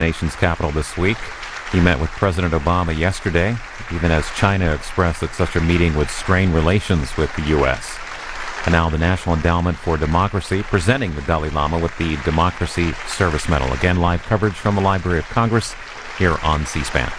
nation's capital this week. He met with President Obama yesterday, even as China expressed that such a meeting would strain relations with the U.S. And now the National Endowment for Democracy presenting the Dalai Lama with the Democracy Service Medal. Again, live coverage from the Library of Congress here on C-SPAN.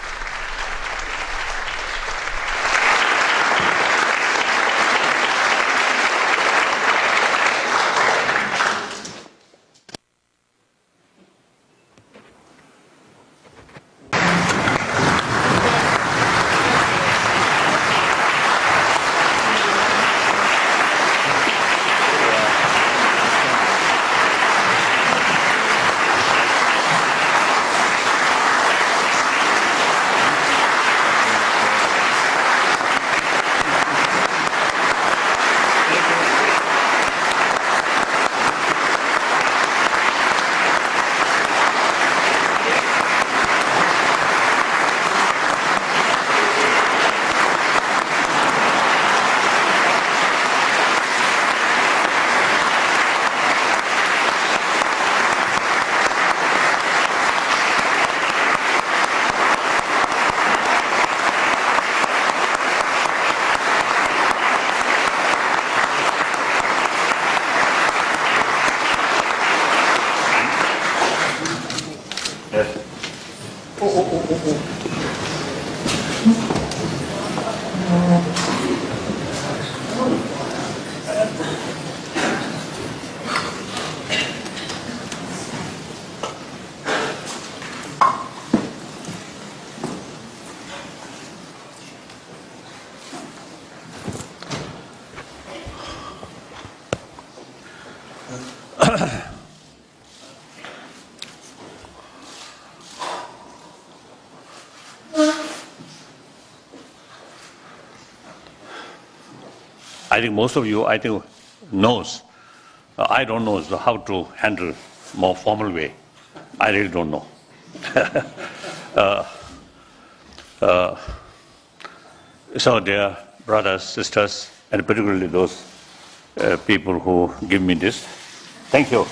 I think most of you, knows. I don't know how to handle more formal way. I really don't know. So dear brothers, sisters, and particularly those people who give me this, thank you.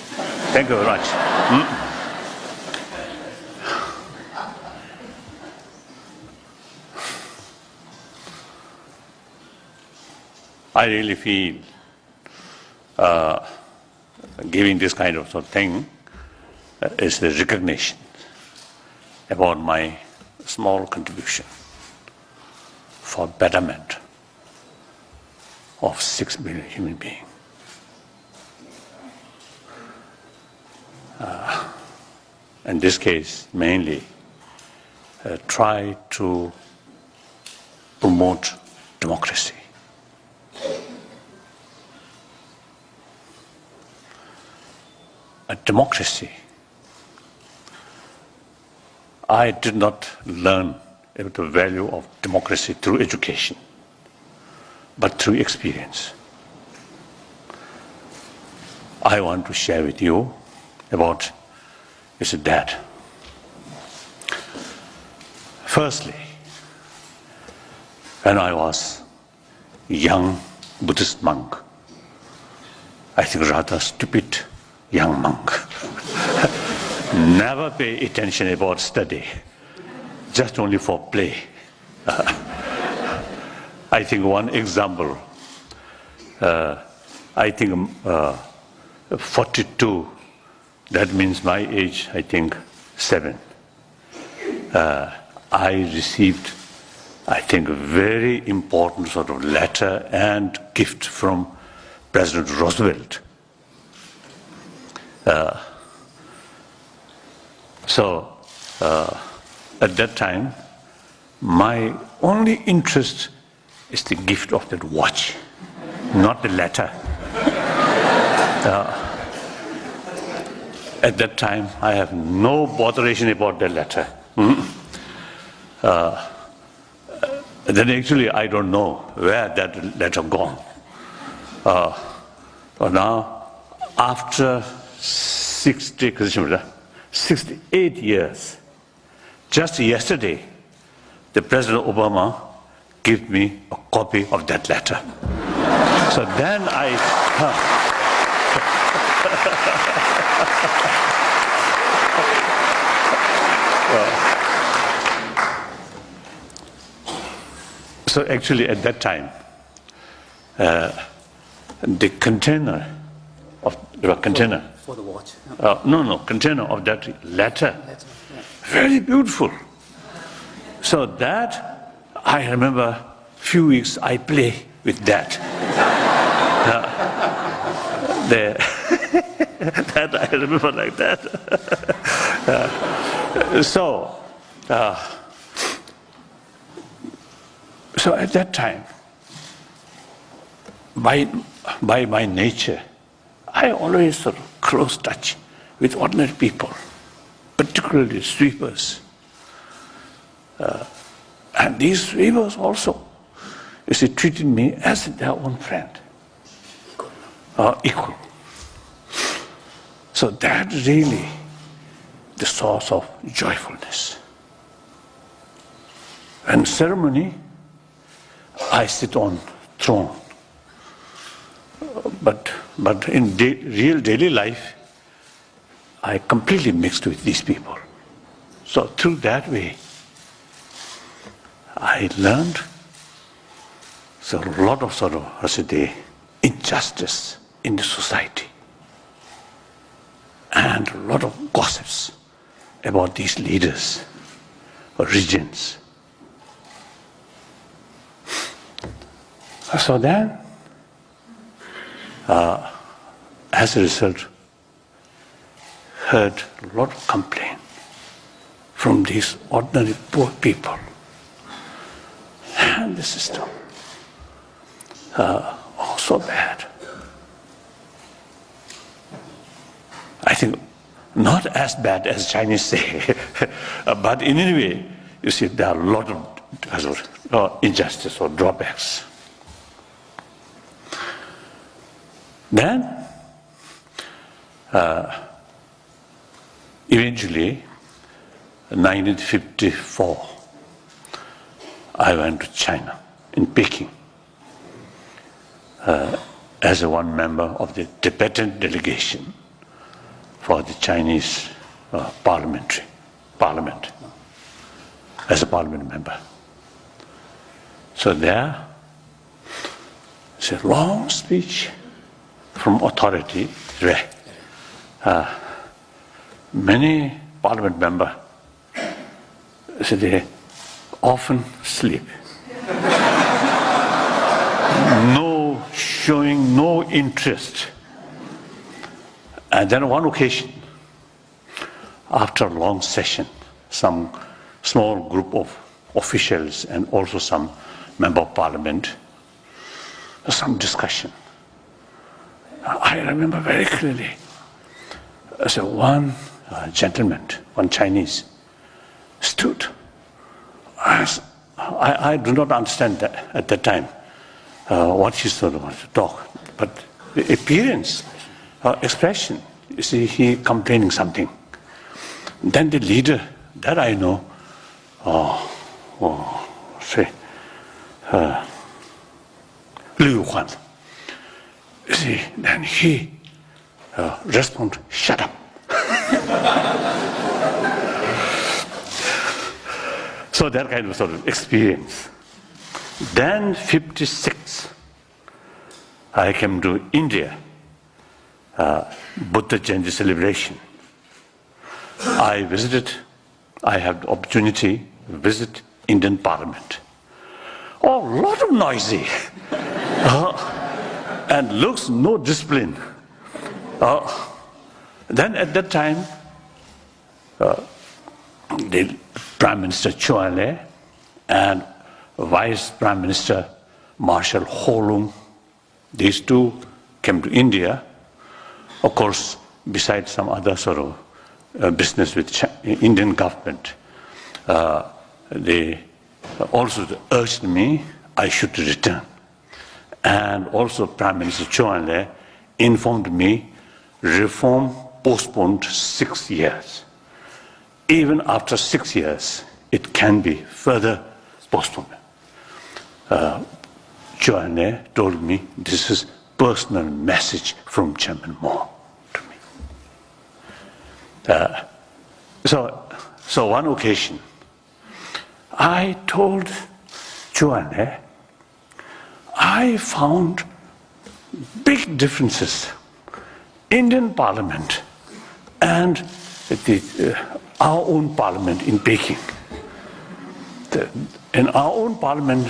Thank you very much. I really feel giving this kind of thing is a recognition about my small contribution for betterment of 6 billion human beings. In this case, mainly try to promote democracy. A democracy. I did not learn the value of democracy through education, but through experience. I want to share with you about that. Firstly, when I was a young Buddhist monk, I think rather stupid young monk, never pay attention about study, just only for play. I think one example, I think 42, that means my age, I think 7. I received, I think, a very important letter and gift from President Roosevelt. At that time, my only interest is the gift of that watch, not the letter. At that time, I have no botheration about the letter. Then actually, I don't know where that letter gone. Now, after 68 years, just yesterday, the President Obama gave me a copy of that letter. So then So actually at that time, the container of the container. For the watch. Container of that letter. Very beautiful. So that, I remember few weeks I play with that. That I remember like that. So at that time, by my nature, I always sort of close touch with ordinary people, particularly sweepers. And these sweepers also, you see, treated me as their own friend, equal. So that's really the source of joyfulness. And ceremony, I sit on throne. But in real daily life, I completely mixed with these people. So through that way, I learned a lot of sort of, injustice in the society. And a lot of gossips about these leaders or regents. So then, as a result, heard a lot of complaint from these ordinary poor people. And the system, also bad. I think not as bad as Chinese say, but in any way, you see, there are a lot of injustice or drawbacks. Then, eventually, 1954, I went to China, in Peking, as one member of the Tibetan delegation for the Chinese parliament, as a parliament member. So there, it's a long speech from authority where many parliament members, so they often sleep. Showing no interest. And then on one occasion, after a long session, some small group of officials and also some member of parliament, some discussion. I remember very clearly. So one gentleman, one Chinese, stood. I do not understand that at that time what he sort of wanted to talk, but the appearance, expression, you see, he complaining something. Then the leader, that I know, Liu Huan. You see, then he responded, "Shut up." So that kind of sort of experience. Then 56, I came to India, Buddha Jayanti celebration. I had the opportunity to visit Indian Parliament. Oh, a lot of noisy. And looks no discipline. Then at that time, the Prime Minister Chou En-lai and Vice Prime Minister Marshal Ho Lung, these two came to India. Of course, besides some other sort of business with Indian government, they also urged me I should return. And also Prime Minister Chou En-lai informed me reform postponed 6 years. Even after 6 years, it can be further postponed. Chou En-lai told me this is personal message from Chairman Mao to me. So one occasion, I told Chuan, I found big differences Indian Parliament and our own Parliament in Peking. In our own Parliament,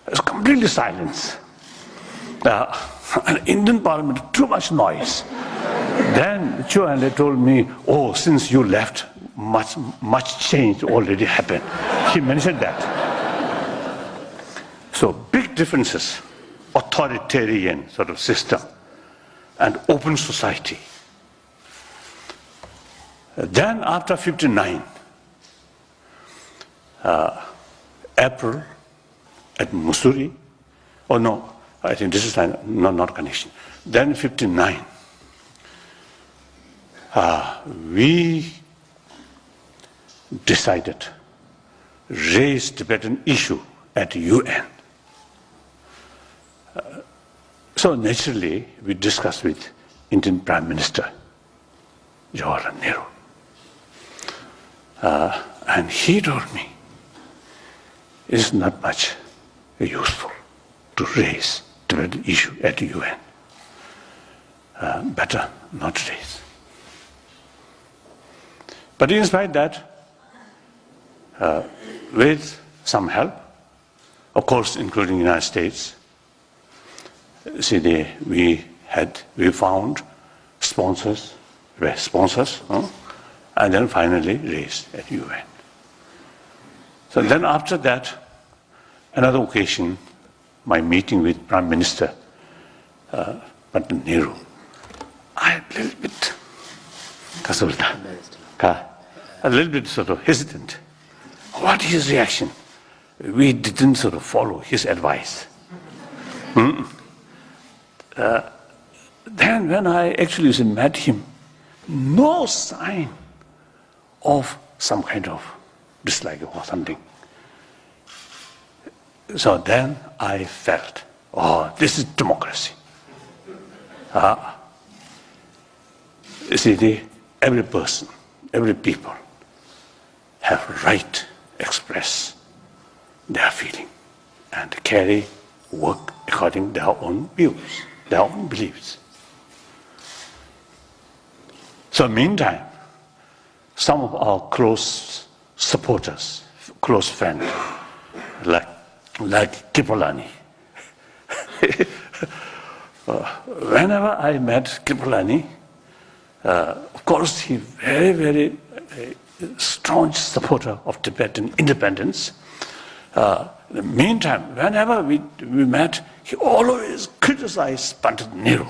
there's completely silence. Indian Parliament, too much noise. Then Chuan told me, oh, since you left, much change already happened. He mentioned that. So big differences, authoritarian sort of system and open society. Then after 59, April at Mussoorie, oh no, I think this is not connection. Then 59, we decided raise Tibetan issue at UN. So naturally, we discussed with Indian Prime Minister Jawaharlal Nehru. And he told me, it's not much useful to raise Tibetan issue at UN. Better not raise. But in spite of that, with some help, of course, including the United States, we found sponsors, and then finally raised at UN. So then after that, another occasion, my meeting with Prime Minister Pandit Nehru, I a little bit, a little bit sort of hesitant. What is his reaction? We didn't sort of follow his advice. Then when I actually met him, no sign of some kind of dislike or something. So then I felt, oh, this is democracy. Every person, every people have right to express their feeling and work according to their own views, their own beliefs. So meantime, some of our close supporters, close friends, like Kripalani. Whenever I met Kripalani, of course, he very, very strong supporter of Tibetan independence. In the meantime, whenever we met, he always criticized Pandit Nehru.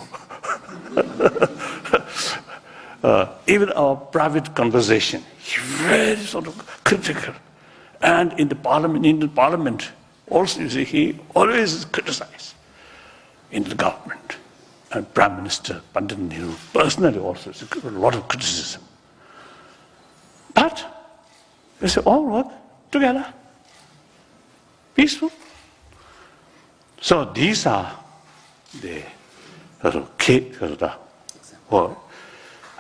Even our private conversation, he very sort of critical. And in the parliament, Indian Parliament, also, he always criticized in the government. And Prime Minister Pandit Nehru personally also, a lot of criticism. But we say all work together, peaceful. So these are the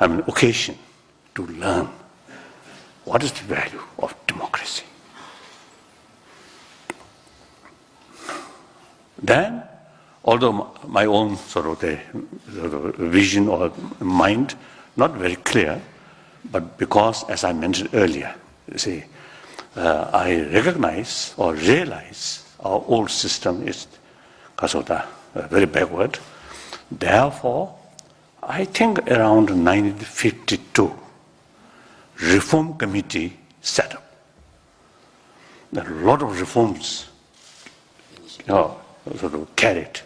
occasion to learn what is the value of democracy. Then, although my own vision or mind not very clear, but because, as I mentioned earlier, I recognize or realize our old system is very backward. Therefore, I think around 1952, Reform Committee set up. There are a lot of reforms carried.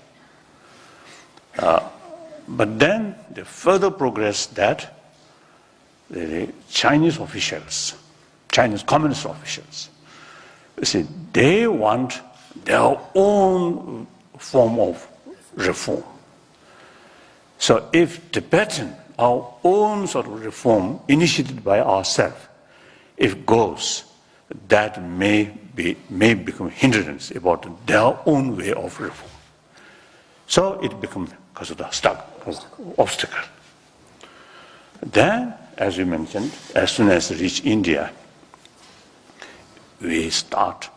But then the further progress that the Chinese officials, Chinese communist officials, they want their own form of reform. So if Tibetan, our own sort of reform initiated by ourselves, if goes, that may become hindrance about their own way of reform. So it becomes obstacle. Then, as you mentioned, as soon as they reach India, we start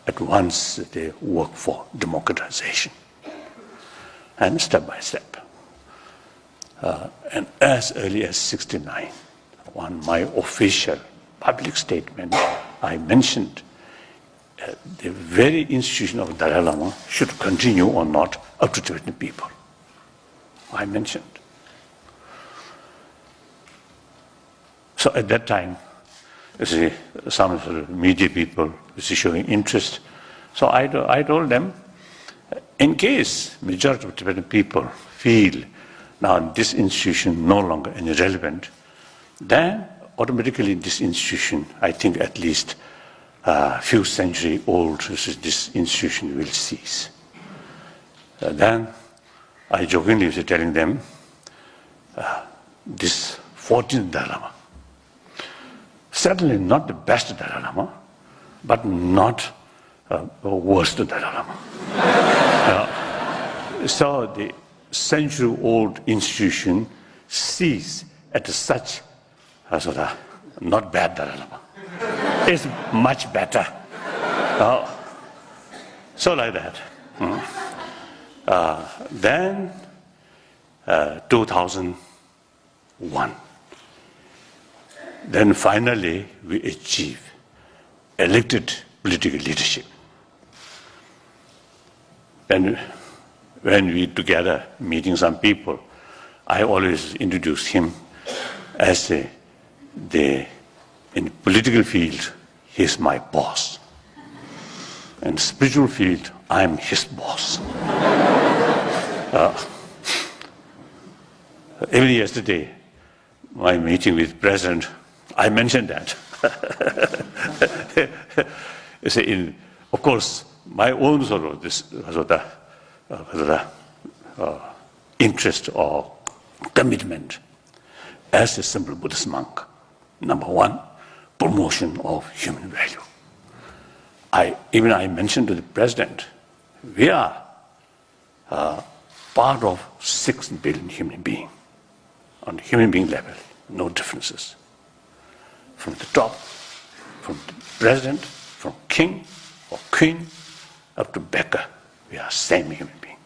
advance the work for democratization, and step by step. And as early as '69, on my official public statement, I mentioned the very institution of Dalai Lama should continue or not up to Tibetan people. I mentioned. So at that time, you see, some of the media people were showing interest. So I told them, in case majority of Tibetan people feel now this institution no longer any relevant, then automatically this institution, I think at least a few centuries old, this institution will cease. Then I jokingly was telling them, this 14th Dalai Lama, certainly not the best Dalai Lama, but not the worst Dalai Lama. So the century-old institution cease at such not bad Dalai Lama. It's much better. So like that. Then 2001. Then finally we achieve elected political leadership. And when we together meeting some people, I always introduce him as in the political field, he's my boss. In spiritual field, I'm his boss. Even yesterday, my meeting with President, I mentioned that. You see, of course, my own interest or commitment as a simple Buddhist monk. Number one, promotion of human value. I mentioned to the President, we are part of 6 billion human beings. On the human being level, no differences. From the top, from the President, from King or Queen, up to beggar, we are same human being.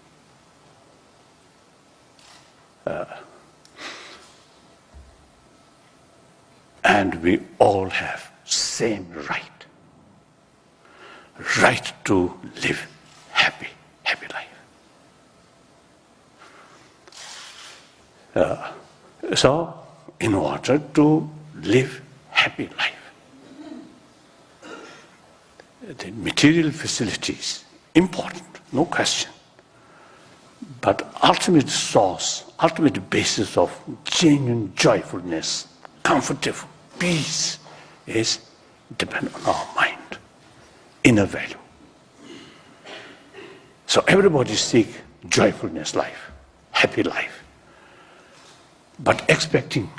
And we all have same right to live happy life. So, in order to live happy life, the material facilities, important, no question. But ultimate source, ultimate basis of genuine joyfulness, comfortable, peace is depend on our mind, inner value. So everybody seek joyfulness life, happy life. But expecting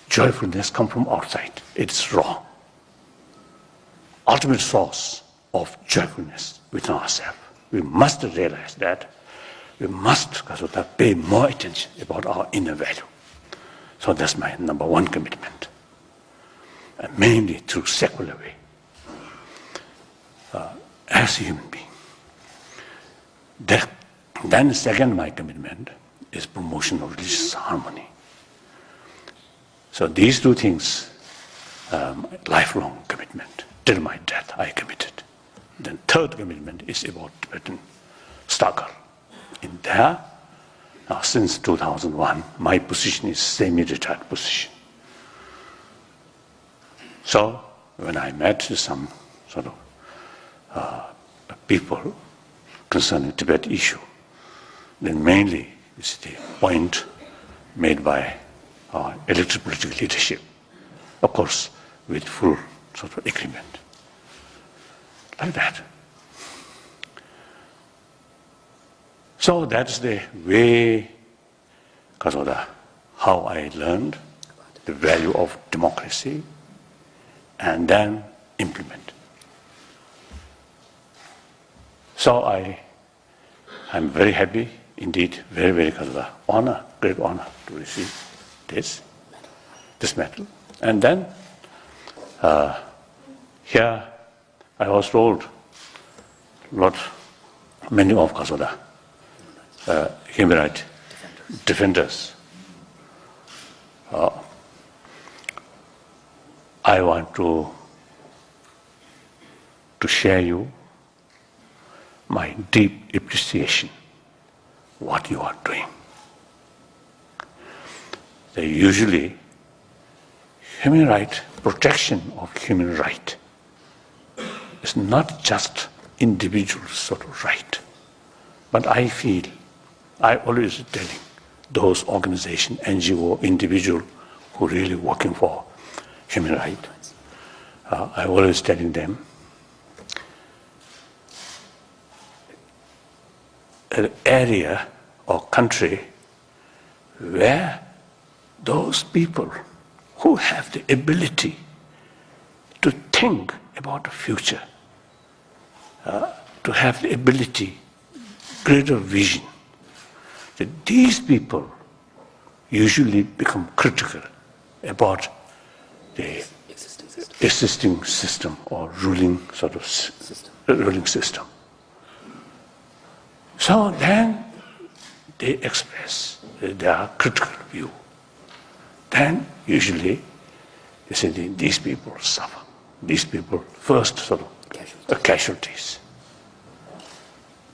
joyfulness come from outside, it's wrong. Ultimate source of joyfulness within ourselves. We must realize that. We must pay more attention about our inner value. So that's my number one commitment. And mainly through secular way. As a human being. Then second my commitment is promotion of religious harmony. So these two things, lifelong commitment. Till my death, I committed. Then third commitment is about Tibetan struggle. In there, now since 2001, my position is semi-retired position. So when I met some people concerning Tibet issue, then mainly is the point made by our elected political leadership, of course, with full agreement. Like that. So that's the way, how I learned the value of democracy and then implement. So I'm very happy, indeed, very honor, great honor to receive this medal. And then here I was told many of Kasoda human rights defenders. I want to share you my deep appreciation what you are doing. Usually, human right, protection of human right is not just individual sort of right, but I feel, I always telling those organizations, NGO, individual who really working for human rights, I always telling them, an area or country where those people who have the ability to think about the future, to have the ability, greater vision, that these people usually become critical about the existing system or ruling system. So then they express their critical view. Then usually they say these people suffer. These people first sort of casualties.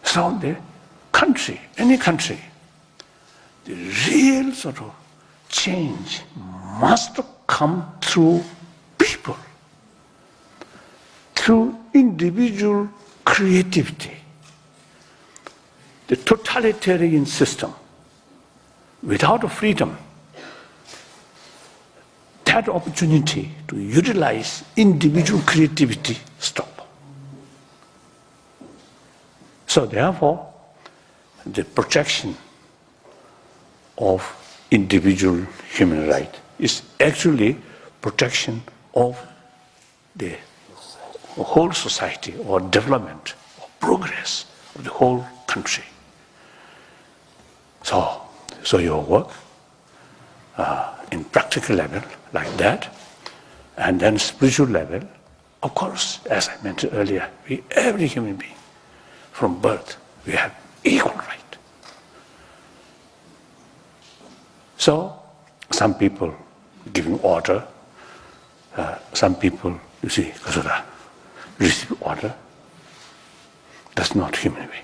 So the country, any country, the real sort of change must come through people, through individual creativity. The totalitarian system, without a freedom, that opportunity to utilize individual creativity stop. So therefore, the protection of individual human rights is actually protection of the whole society or development or progress of the whole country. So your work in practical level like that, and then spiritual level, of course, as I mentioned earlier, every human being from birth, we have equal right. So some people giving order, some people, you see, Kasoda, receive order. That's not human being.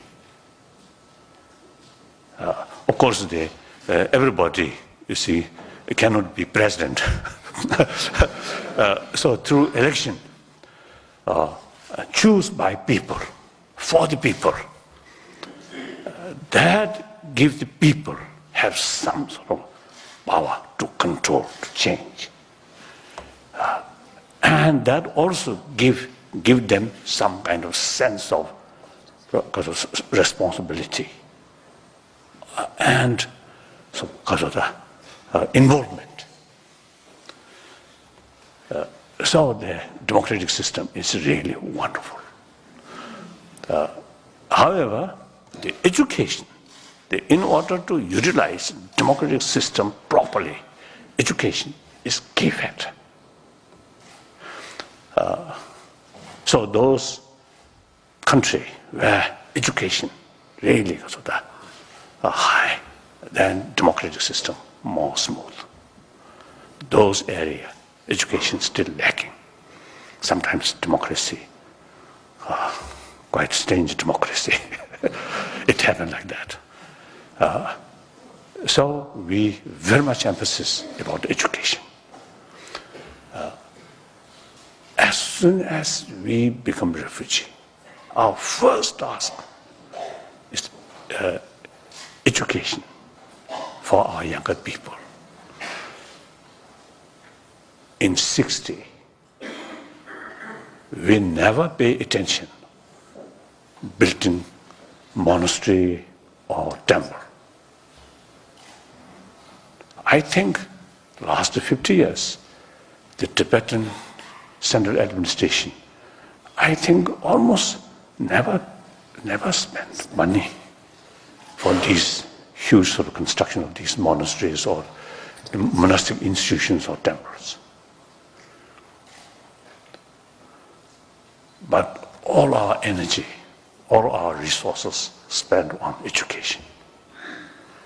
Of course, everybody, you see, cannot be president. So through election, choose by people, for the people, that gives the people have some sort of power to control, to change. And that also give them some kind of sense of responsibility. And so because of the involvement. So the democratic system is really wonderful. However, the education, in order to utilize democratic system properly, education is key factor. So those countries where education really goes with that high, then democratic system more smooth. Those areas, education still lacking. Sometimes democracy, quite strange democracy. It happened like that. So we very much emphasis about education. As soon as we become refugee, our first task is education for our younger people. In 60, we never pay attention built-in monastery or temple. I think last 50 years, the Tibetan central administration, I think almost never spent money for these huge sort of construction of these monasteries or monastic institutions or temples. but all our energy, all our resources spent on education.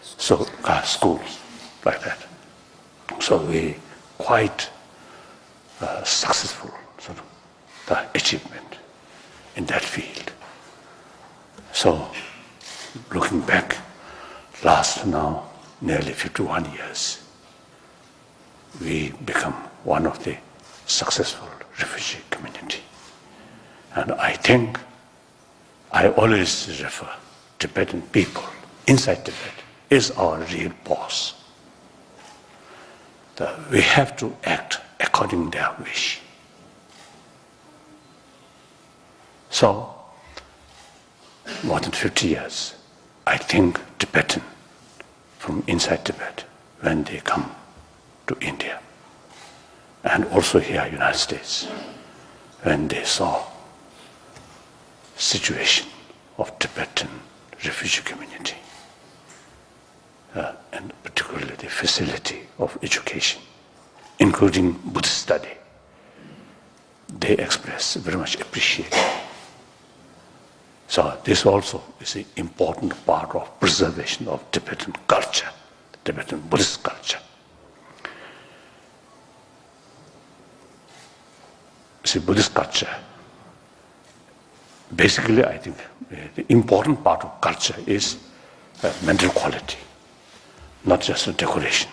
So schools like that. So we quite successful sort of the achievement in that field. So looking back, last now nearly 51 years, we become one of the successful refugee community. And I think I always refer Tibetan people inside Tibet is our real boss. We have to act according to their wish. So, more than 50 years, I think Tibetan from inside Tibet, when they come to India, and also here in the United States, when they saw situation of Tibetan refugee community, and particularly the facility of education, including Buddhist study, they express very much appreciation. So this also is an important part of preservation of Tibetan culture, Tibetan Buddhist culture. See, Buddhist culture, basically I think the important part of culture is mental quality, not just a decoration.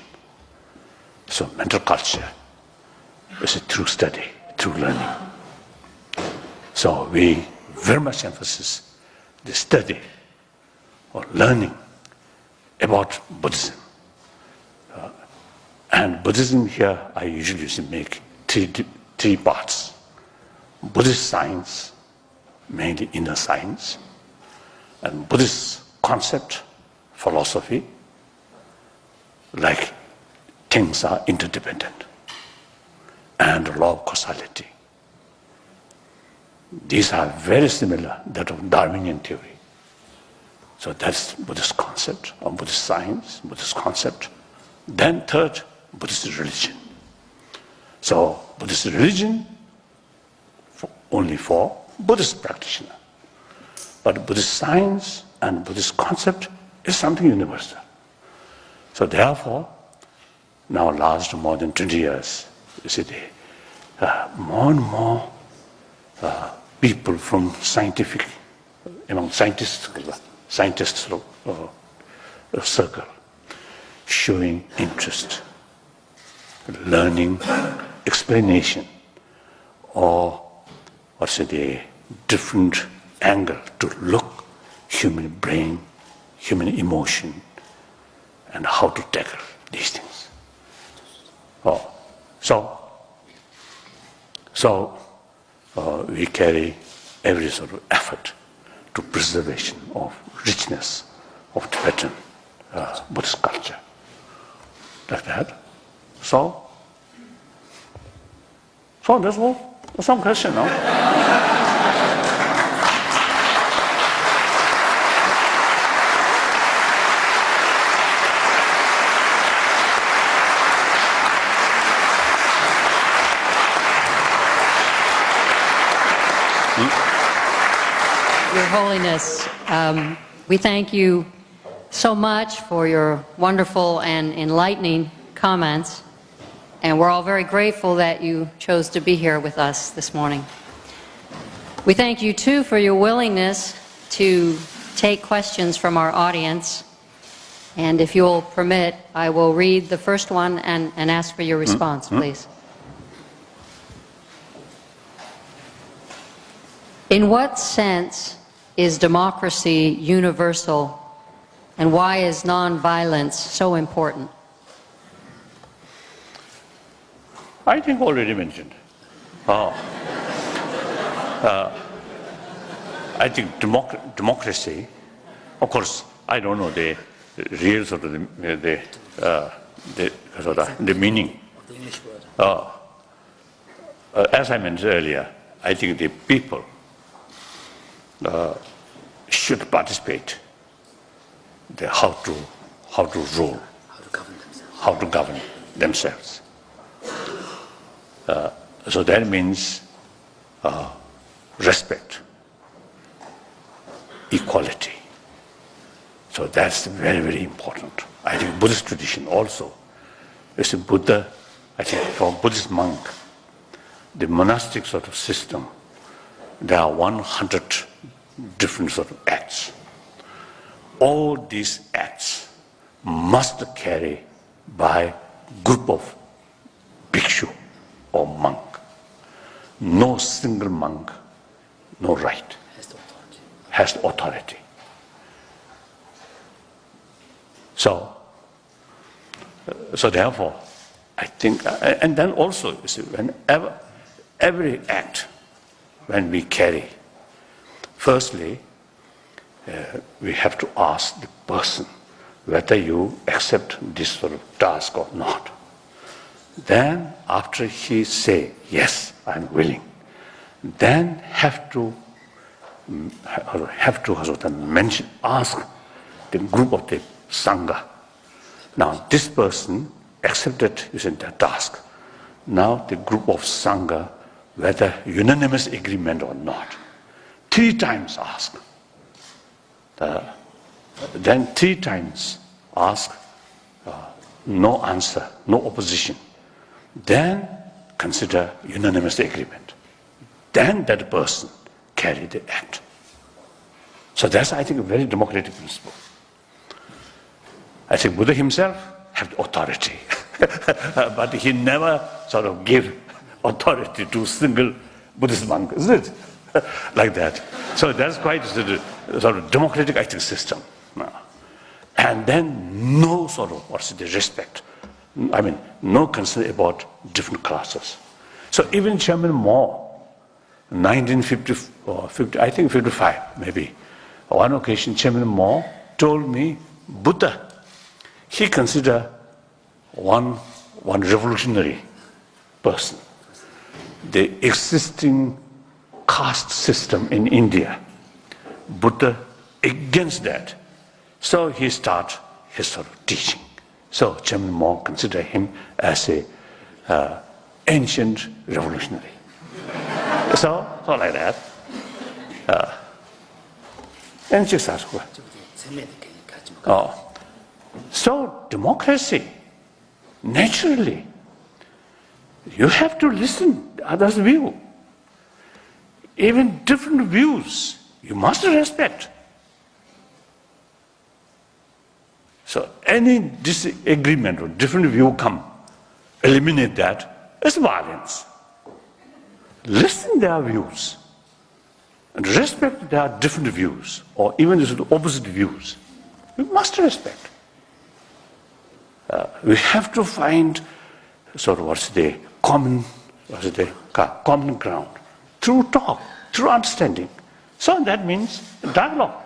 So mental culture is a true study, true learning. So we very much emphasis the study or learning about Buddhism. And Buddhism here, I usually make three parts. Buddhist science, mainly inner science, and Buddhist concept, philosophy, like things are interdependent, and law of causality. These are very similar to that of Darwinian theory. So that's Buddhist concept, or Buddhist science, Buddhist concept. Then third, Buddhist religion. So Buddhist religion only for Buddhist practitioner. But Buddhist science and Buddhist concept is something universal. So therefore, now last more than 20 years, you see, more and more people from scientific, among scientists circle, showing interest, learning, explanation, or what's the different angle to look human brain, human emotion, and how to tackle these things. So we carry every sort of effort to preservation of richness of Tibetan Buddhist culture. Like that. So that's all. Some question now. Your Holiness, we thank you so much for your wonderful and enlightening comments, and we're all very grateful that you chose to be here with us this morning. We thank you too for your willingness to take questions from our audience, and if you'll permit, I will read the first one and ask for your response, please. In what sense is democracy universal, and why is nonviolence so important? I think already mentioned. I think democracy, of course, I don't know the real sort of the meaning. The English word. As I mentioned earlier, I think the people should participate. How to rule, how to govern themselves. So that means respect, equality. So that's very, very important. I think Buddhist tradition also. You see, Buddha, I think for Buddhist monk, the monastic sort of system, there are 100 different sort of acts. All these acts must carry by group of bhikshu or monk. No single monk, no right, has authority. So therefore, I think, and then also, you see, whenever, every act, when we carry, firstly, we have to ask the person whether you accept this sort of task or not. Then, after he say, yes, I'm willing, then have to mention, ask the group of the Sangha. Now, this person accepted the task. Now, the group of Sangha, whether unanimous agreement or not, 3 times ask. Then 3 times ask, no answer, no opposition. Then consider unanimous agreement. Then that person carry the act. So that's, I think, a very democratic principle. I think Buddha himself had authority, but he never sort of gave authority to single Buddhist monk, isn't it? Like that. So that's quite a sort of democratic, I think, system. And then no sort of, what's the respect? I mean, no concern about different classes. So even Chairman Mao, 1950, or 50, I think 55 maybe, on one occasion Chairman Mao told me, Buddha, he considered one revolutionary person. The existing caste system in India, Buddha against that. So he started his sort of teaching. So Chairman Mao considered him as a ancient revolutionary. So like that. So democracy, naturally, you have to listen to others' view. Even different views, you must respect. So any disagreement or different view come, eliminate that, it's violence. Listen their views and respect their different views or even the opposite views. We must respect. We have to find sort of common ground through talk, through understanding. So that means dialogue.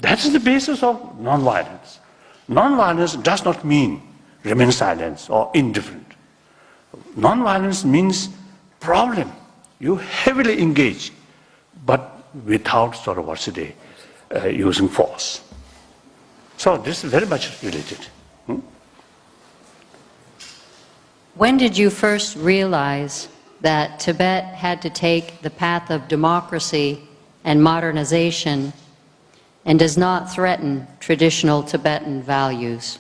That is the basis of non-violence. Non-violence does not mean remain silent or indifferent. Non-violence means problem. You heavily engage, but without sort of using force. So this is very much related. When did you first realize that Tibet had to take the path of democracy and modernization and does not threaten traditional Tibetan values?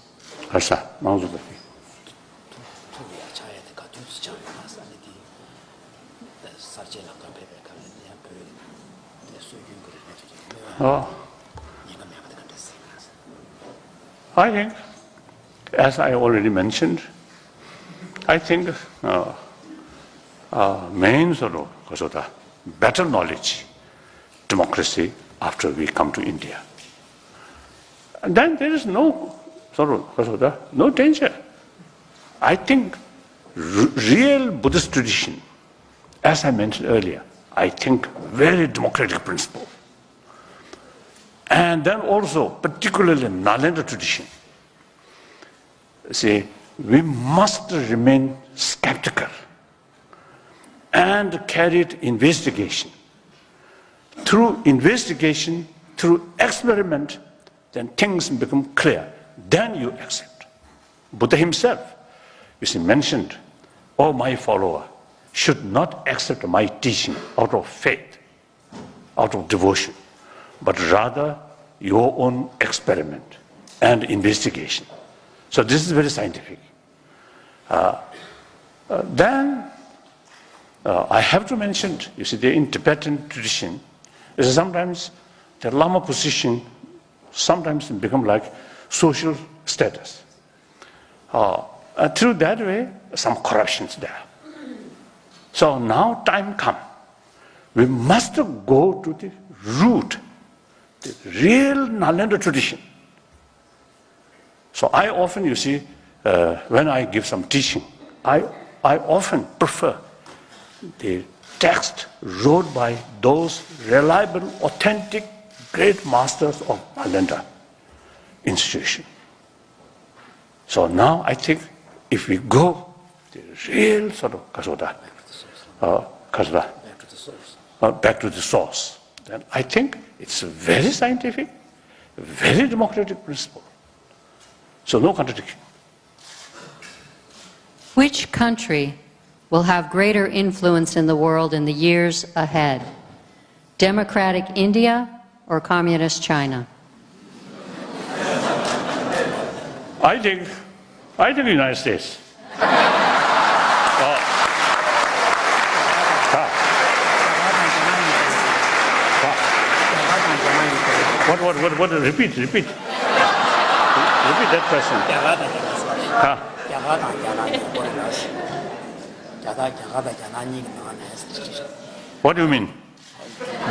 I think, as I already mentioned, I think main sort of better knowledge, democracy after we come to India. And then there is no no danger. I think real Buddhist tradition, as I mentioned earlier, I think very democratic principle. And then also, particularly Nalanda tradition, see, we must remain skeptical and carry out investigation. Through investigation, through experiment, then things become clear. Then you accept. Buddha himself, you see, mentioned, "Oh, my follower, should not accept my teaching out of faith, out of devotion, but rather your own experiment and investigation. So this is very scientific. Then I have to mention, you see, in Tibetan tradition, is sometimes the Lama position sometimes become like social status. Through that way, some corruptions there. So now time come. We must go to the root, the real Nalanda tradition. So I often, you see, when I give some teaching, I often prefer the text wrote by those reliable, authentic, great masters of Nalanda institution. So now I think if we go the real sort of Kasoda, back to the source, then I think it's a very scientific, very democratic principle. So no contradiction. Which country will have greater influence in the world in the years ahead? Democratic India or Communist China? I think the United States. What? Repeat that question. What do you mean?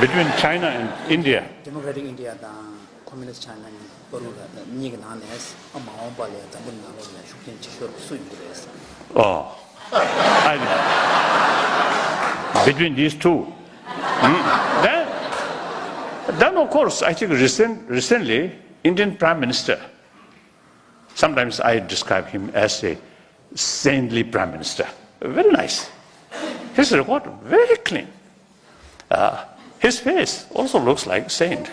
Between China and India? Democratic India and Communist China between these two. Then of course, I think recently, Indian Prime Minister, sometimes I describe him as a saintly Prime Minister. Very nice. His record, very clean. His face also looks like a saint.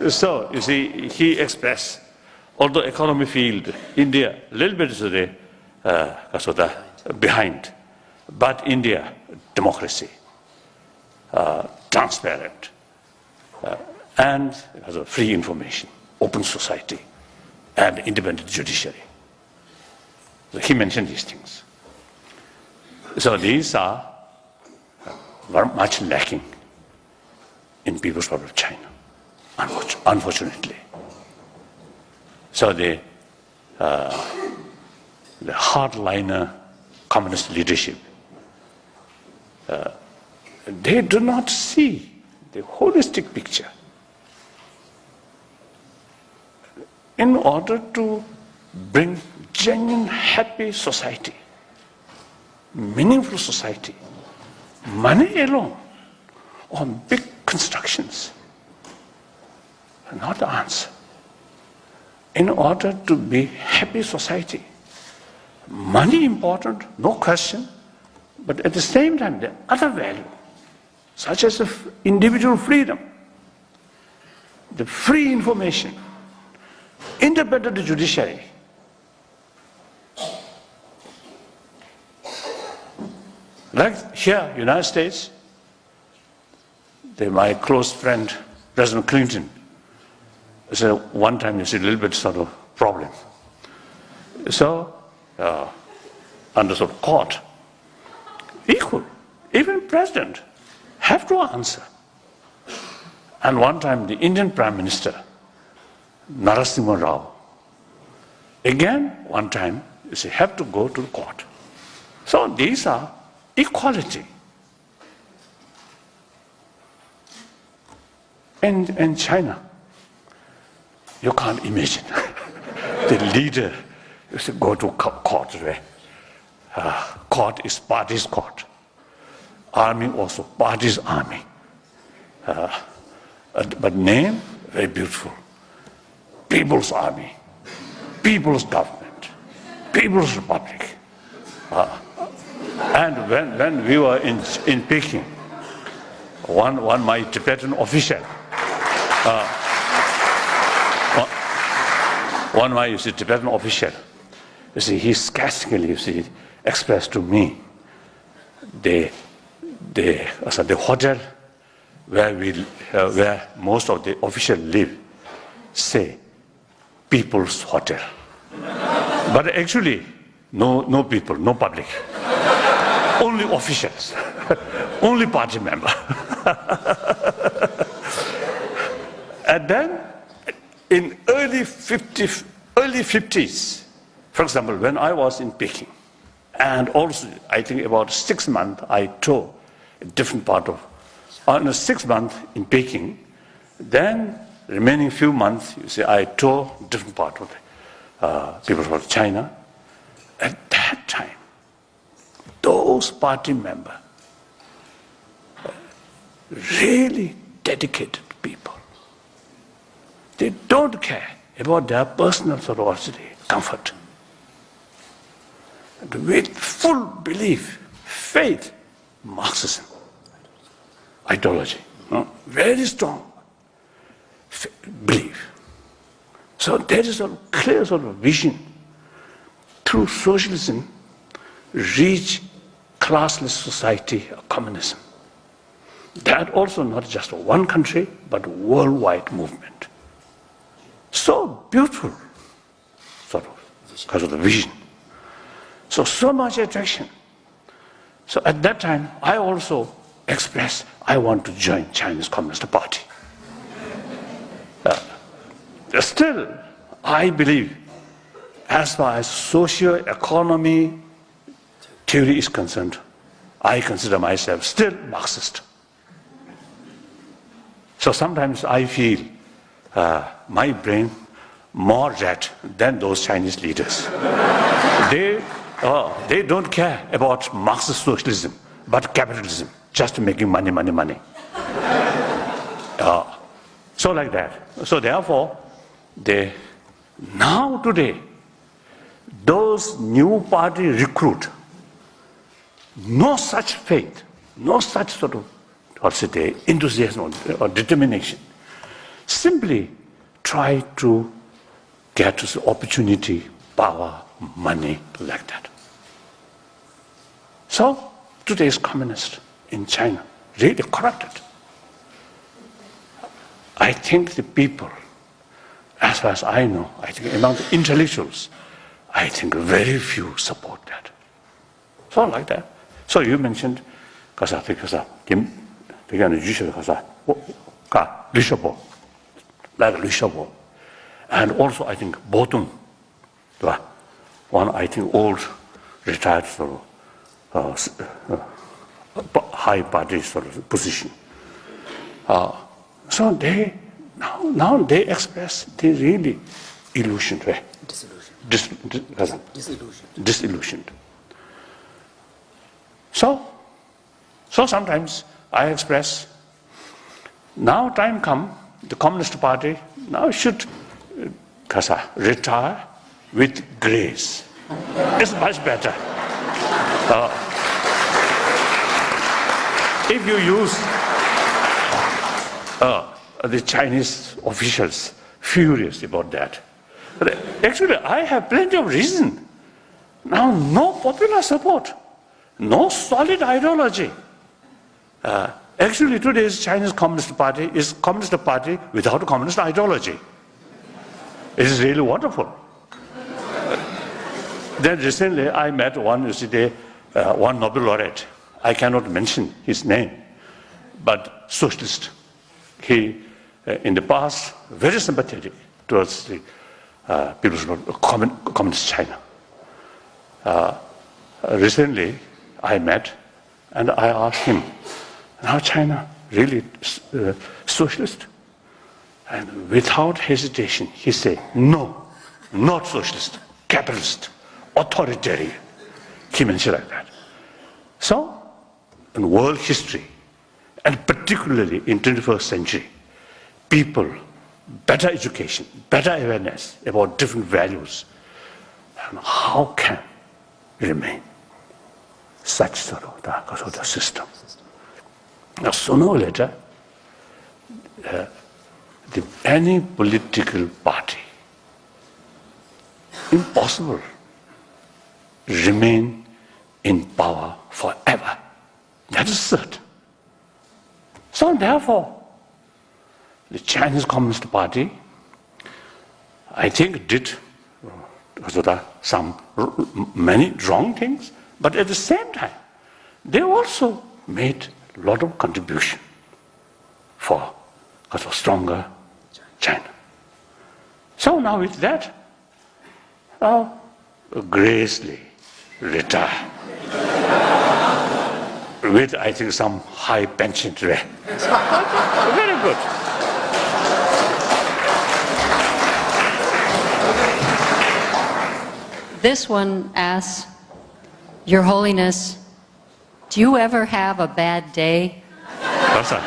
So, you see, he expressed, although economy field, India, a little bit today, behind, but India, democracy, transparent, and has a free information, open society, and independent judiciary. So he mentioned these things. So these are much lacking in People's Republic of China, unfortunately. So the hardliner communist leadership, they do not see the holistic picture. In order to bring genuine, happy society, meaningful society, money alone on big constructions are not the answer. In order to be happy society, money important, no question, but at the same time, the other value, such as the individual freedom, the free information, independent judiciary. Like here, United States, my close friend, President Clinton, said one time you see a little bit sort of problem. So, under sort of court, equal, even president have to answer. And one time the Indian Prime Minister, Narasimha Rao, again one time you see have to go to the court. So these are equality. In China, you can't imagine the leader used to go to court. Court is party's court. Army also party's army. But name very beautiful. People's Army, People's Government, People's Republic. And when we were in Peking, one my Tibetan official, Tibetan official, you see, he scarcely, you see, expressed to me the hotel where most of the officials live, say People's Hotel. But actually, no people, no public. Only officials, only party member. And then in early 50s, for example, when I was in Peking, and also I think about 6 months I toured a different part of, on 6 months in Peking, then remaining few months, you see, I toured different part of the people from China. At that time, those party members, really dedicated people. They don't care about their personal comfort. And with full belief, faith, Marxism, ideology, very strong belief. So there is a clear vision through socialism, reach classless society of communism. That also not just one country, but worldwide movement. So beautiful, because of the vision. So much attraction. So at that time, I also expressed, I want to join Chinese Communist Party. Still, I believe, as far as socio-economy theory is concerned, I consider myself still Marxist. So sometimes I feel my brain more red than those Chinese leaders. They don't care about Marxist socialism, but capitalism, just making money. So like that. So therefore, today, those new party recruit, no such faith, no such enthusiasm or determination. Simply try to get the opportunity, power, money, like that. So today's communists in China, really corrupted. I think the people, as far as I know, I think among the intellectuals, I think very few support that. So like that. So you mentioned, like Liu Xiaobo, and also I think Bo Dong, one I think old retired high party position. So they now they express the really illusioned way. Disillusioned. So sometimes I express, now time come, the Communist Party now should retire with grace. It's much better. If you use the Chinese officials furious about that. But actually, I have plenty of reason. Now, no popular support, no solid ideology. Actually, today's Chinese Communist Party is Communist Party without a communist ideology. It is really wonderful. Then recently, I met one Nobel laureate. I cannot mention his name, but socialist. He, in the past, very sympathetic towards the people of communist China. Recently, I met and I asked him, now China really socialist? And without hesitation, he said, no, not socialist, capitalist, authoritarian. He mentioned like that. So, in world history, and particularly in 21st century, people, better education, better awareness about different values, and how can remain such sort of system. Now, sooner or later, any political party, impossible, remain power forever. That is certain. So therefore, the Chinese Communist Party, I think, did many wrong things, but at the same time, they also made a lot of contribution for a stronger China. So now with that, I'll gracefully retire with, I think, some high pension today. Very good. This one asks, Your Holiness, do you ever have a bad day? That's right.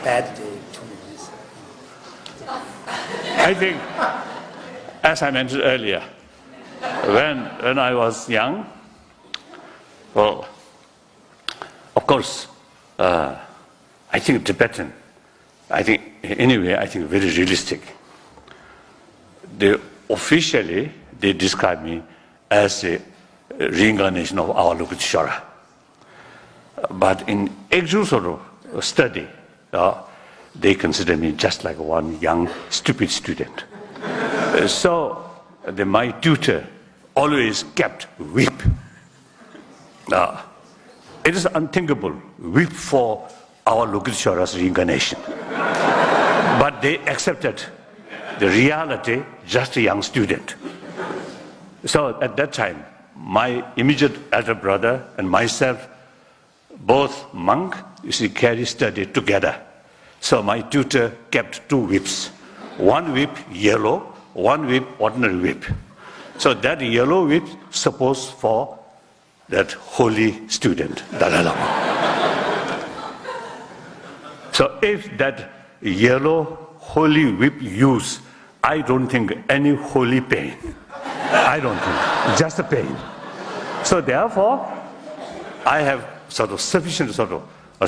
Bad day, 2 minutes. I think, as I mentioned earlier, when I was young, well, of course, I think Tibetan, I think very realistic. Officially, they describe me as a reincarnation of Avalokiteshvara. But in actual sort of study, they consider me just like one young, stupid student. So my tutor always kept whip. It is unthinkable, whip for Avalokiteshvara's reincarnation. But they accepted the reality, just a young student. So at that time, my immediate elder brother and myself, both monk, carry study together. So my tutor kept 2 whips. One whip yellow, one whip ordinary whip. So that yellow whip supposed for that holy student, Dalai Lama. So if that yellow holy whip use, I don't think any holy pain. I don't think, just a pain. So therefore, I have sort of sufficient sort of, I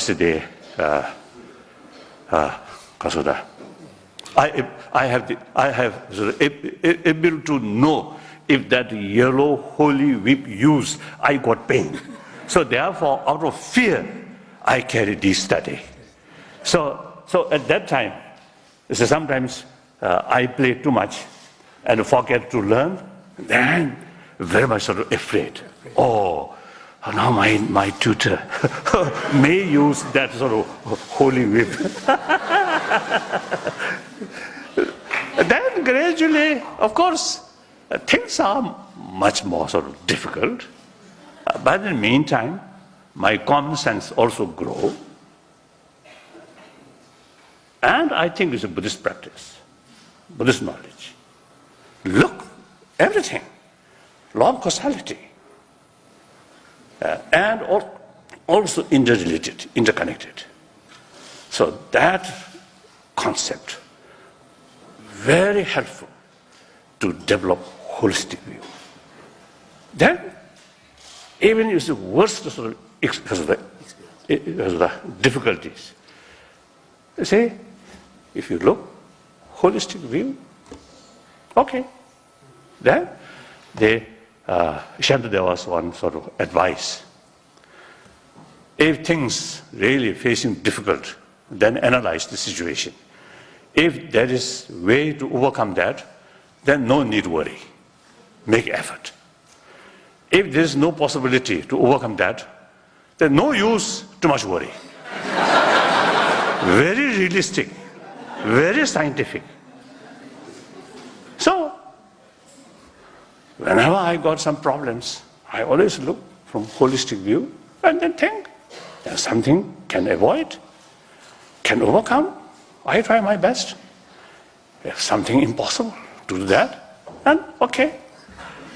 have sort of able to know if that yellow holy whip use, I got pain. So therefore, out of fear, I carry this study. So at that time, sometimes I play too much and forget to learn, then very much sort of afraid. Oh, now my tutor may use that sort of holy whip. Then gradually, of course, things are much more sort of difficult. But in the meantime, my common sense also grows. And I think it's a Buddhist practice, Buddhist knowledge. Look, everything, law of causality, and also interrelated, interconnected. So that concept, very helpful to develop holistic view. Then, even if the worst sort of because of the difficulties, you see, if you look, holistic view, okay. Then, Shantadeva's one sort of advice. If things really facing difficult, then analyze the situation. If there is way to overcome that, then no need worry. Make effort. If there is no possibility to overcome that, then no use too much worry. Very realistic, very scientific. So, whenever I got some problems, I always look from holistic view and then think there's something can avoid, can overcome. I try my best. If something impossible to do that, then okay.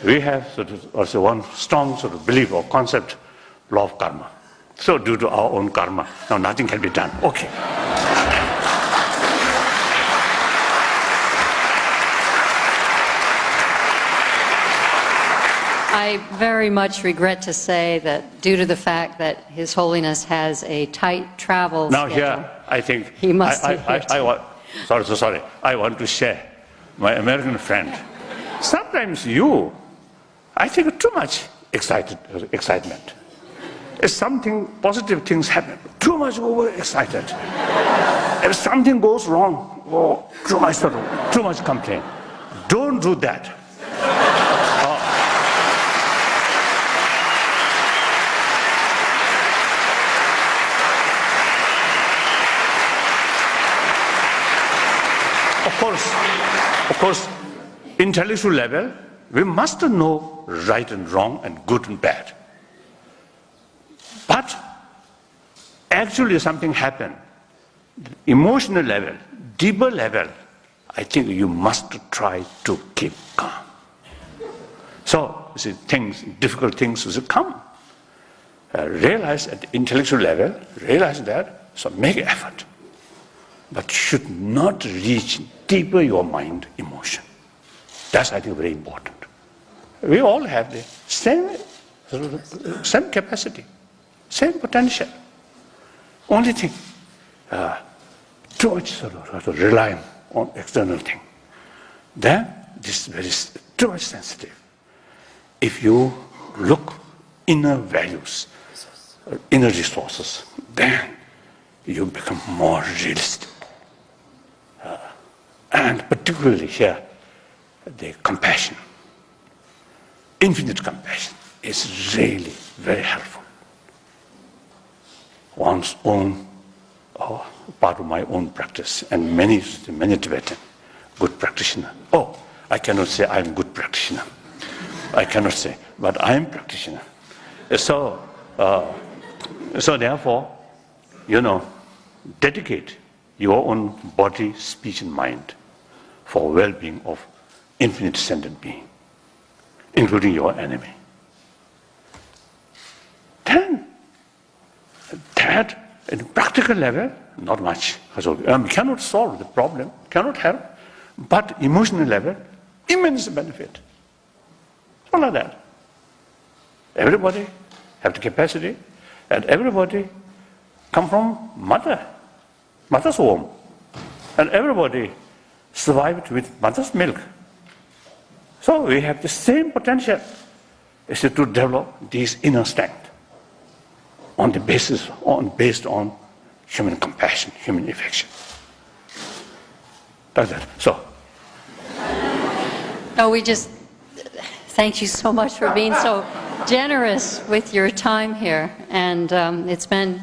We have sort of also one strong sort of belief or concept, law of karma. So due to our own karma, now nothing can be done. Okay. I very much regret to say that due to the fact that His Holiness has a tight travel Now schedule, here, I think, he must be here too. I want to share my American friend. Sometimes I think too much excitement. If something positive things happen, too much overexcited. If something goes wrong, oh, too much complaint. Don't do that. Of course, intellectual level, we must know right and wrong and good and bad. But actually something happened. Emotional level, deeper level, I think you must try to keep calm. So, you see, difficult things will come. Realize at the intellectual level, realize that, so make effort. But should not reach deeper your mind emotion. That's, I think, very important. We all have the same capacity, same potential. Only thing, too much sort of rely on external thing. Then this is too much sensitive. If you look inner values, inner resources, then you become more realistic. And particularly here, the compassion, infinite compassion is really very helpful. One's own, part of my own practice, and many Tibetan good practitioner. Oh, I cannot say I'm good practitioner. I cannot say, but I am practitioner. So therefore, dedicate your own body, speech, and mind for well-being of infinite sentient being, including your enemy. Then, that, at a practical level, not much. Cannot solve the problem, cannot help, but emotional level, immense benefit. All like that. Everybody have the capacity, and everybody come from mother's womb, and everybody survived with mother's milk. So we have the same potential is to develop this inner strength based on human compassion, human affection. That's that. So. No, we just thank you so much for being so generous with your time here, and it's been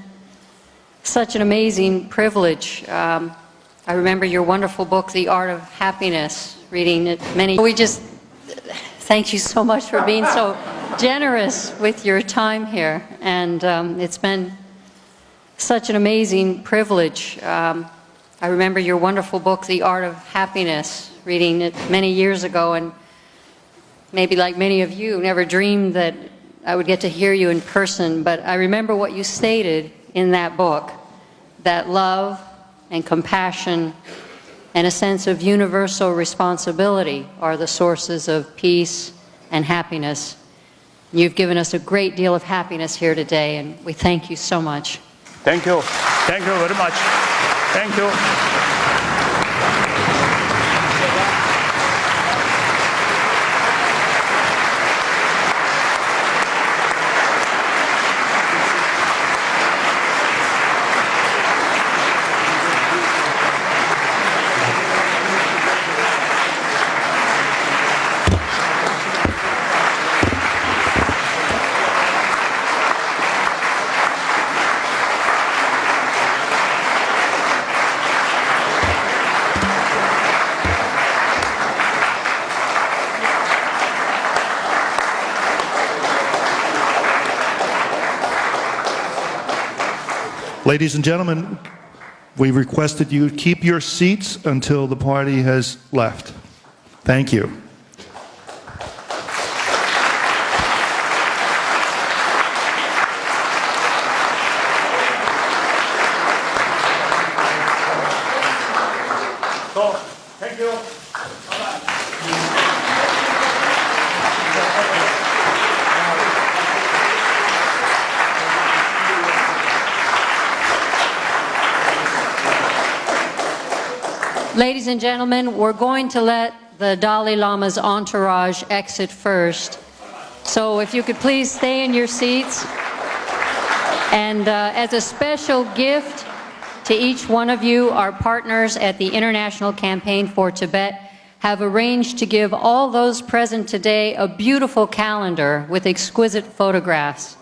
such an amazing privilege. I remember your wonderful book, The Art of Happiness, reading it many. We just thank you so much for being so generous with your time here, and it's been such an amazing privilege. I remember your wonderful book, The Art of Happiness, reading it many years ago, and maybe like many of you, never dreamed that I would get to hear you in person, but I remember what you stated in that book, that love and compassion and a sense of universal responsibility are the sources of peace and happiness. You've given us a great deal of happiness here today, and we thank you so much. Thank you. Thank you very much. Thank you. Ladies and gentlemen, we requested you keep your seats until the party has left. Thank you. Thank you. Ladies and gentlemen, we're going to let the Dalai Lama's entourage exit first. So if you could please stay in your seats. And as a special gift to each one of you, our partners at the International Campaign for Tibet have arranged to give all those present today a beautiful calendar with exquisite photographs.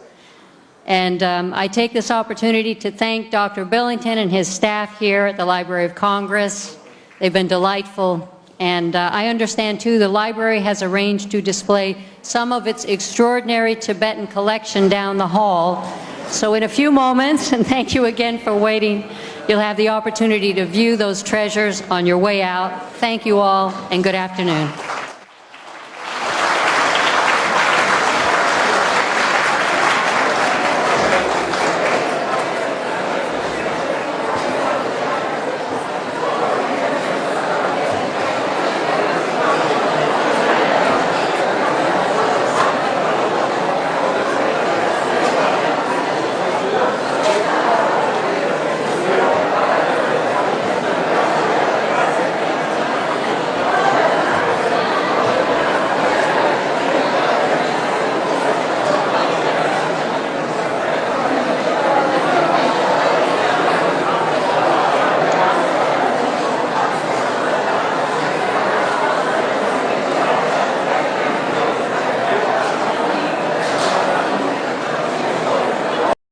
And I take this opportunity to thank Dr. Billington and his staff here at the Library of Congress. They've been delightful. And I understand, too, the library has arranged to display some of its extraordinary Tibetan collection down the hall. So in a few moments, and thank you again for waiting, you'll have the opportunity to view those treasures on your way out. Thank you all, and good afternoon.